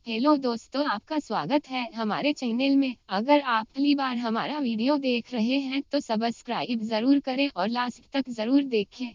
Hello दोस्तों, आपका स्वागत है हमारे चैनल में। अगर आप पहली बार हमारा वीडियो देख रहे हैं तो सब्सक्राइब जरूर करें और लास्ट तक जरूर देखें।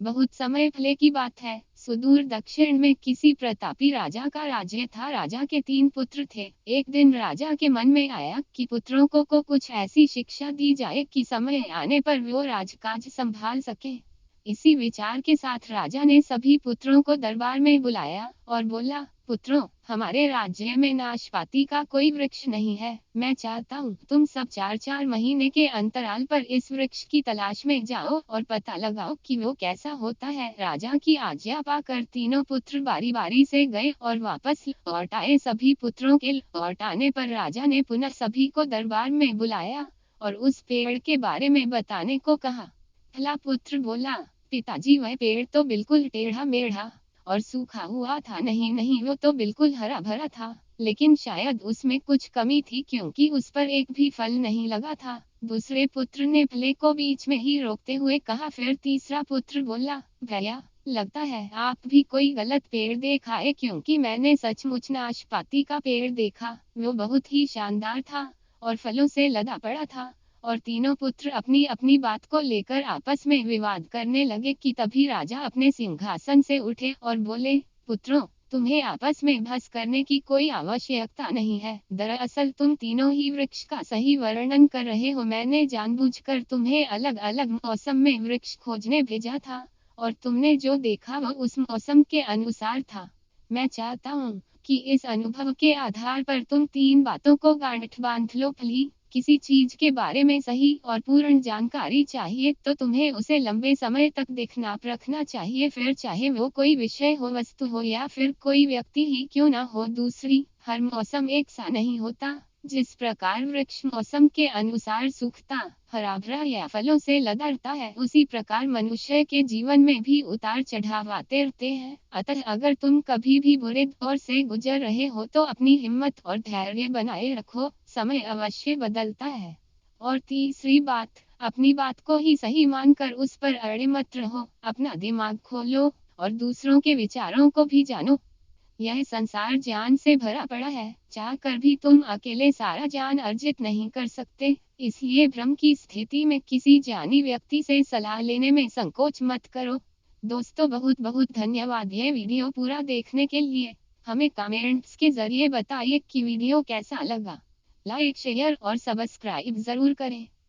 बहुत समय पहले की बात है, सुदूर दक्षिण में किसी प्रतापी राजा का राज्य था। राजा के 3 पुत्र थे। एक दिन राजा के मन में आया कि पुत्रों को कुछ ऐसी शिक्षा दी जाए कि समय आने पर वो राजकाज संभाल सके। इसी विचार के साथ राजा ने सभी पुत्रों को दरबार में बुलाया और बोला, पुत्रों, हमारे राज्य में नाशपाती का कोई वृक्ष नहीं है। मैं चाहता हूँ तुम सब 4-4 महीने के अंतराल पर इस वृक्ष की तलाश में जाओ और पता लगाओ कि वो कैसा होता है। राजा की आज्ञा पाकर तीनों पुत्र बारी बारी से गए और वापस लौट आए। सभी पुत्रों के लौट आने पर राजा ने पुनः सभी को दरबार में बुलाया और उस पेड़ के बारे में बताने को कहा। पहला पुत्र बोला, पिताजी, वह पेड़ तो बिल्कुल टेढ़ा मेढ़ा और सूखा हुआ था। नहीं नहीं, वो तो बिल्कुल हरा भरा था, लेकिन शायद उसमें कुछ कमी थी क्योंकि उस पर एक भी फल नहीं लगा था। दूसरे पुत्र ने फले को बीच में ही रोकते हुए कहा। फिर तीसरा पुत्र बोला, भैया, लगता है आप भी कोई गलत पेड़ देख आए, क्योंकि मैंने सचमुच नाशपाती का पेड़ देखा। वो बहुत ही शानदार था और फलों से लदा पड़ा था। और तीनों पुत्र अपनी अपनी बात को लेकर आपस में विवाद करने लगे कि तभी राजा अपने सिंहासन से उठे और बोले, पुत्रों, तुम्हें आपस में बहस करने की कोई आवश्यकता नहीं है। दरअसल तुम तीनों ही वृक्ष का सही वर्णन कर रहे हो। मैंने जानबूझकर तुम्हें अलग अलग मौसम में वृक्ष खोजने भेजा था और तुमने जो देखा वह उस मौसम के अनुसार था। मैं चाहता हूँ कि इस अनुभव के आधार पर तुम 3 बातों को गांठ बांध लो। पहली, किसी चीज के बारे में सही और पूर्ण जानकारी चाहिए तो तुम्हें उसे लंबे समय तक देखना परखना चाहिए, फिर चाहे वो कोई विषय हो, वस्तु हो या फिर कोई व्यक्ति ही क्यों ना हो। दूसरी, हर मौसम एक सा नहीं होता। जिस प्रकार वृक्ष मौसम के अनुसार सूखता, हरा भरा या फलों से लदा रहता है, उसी प्रकार मनुष्य के जीवन में भी उतार चढ़ाव आते रहते हैं। अतः अगर तुम कभी भी बुरे दौर से गुजर रहे हो तो अपनी हिम्मत और धैर्य बनाए रखो, समय अवश्य बदलता है। और तीसरी बात, अपनी बात को ही सही मानकर उस पर अड़े मत रहो। अपना दिमाग खोलो और दूसरों के विचारों को भी जानो। यह संसार ज्ञान से भरा पड़ा है, चाहकर भी तुम अकेले सारा ज्ञान अर्जित नहीं कर सकते। इसलिए भ्रम की स्थिति में किसी ज्ञानी व्यक्ति से सलाह लेने में संकोच मत करो। दोस्तों, बहुत बहुत धन्यवाद ये वीडियो पूरा देखने के लिए। हमें कमेंट्स के जरिए बताइए कि वीडियो कैसा लगा। लाइक, शेयर और सब्सक्राइब जरूर करें।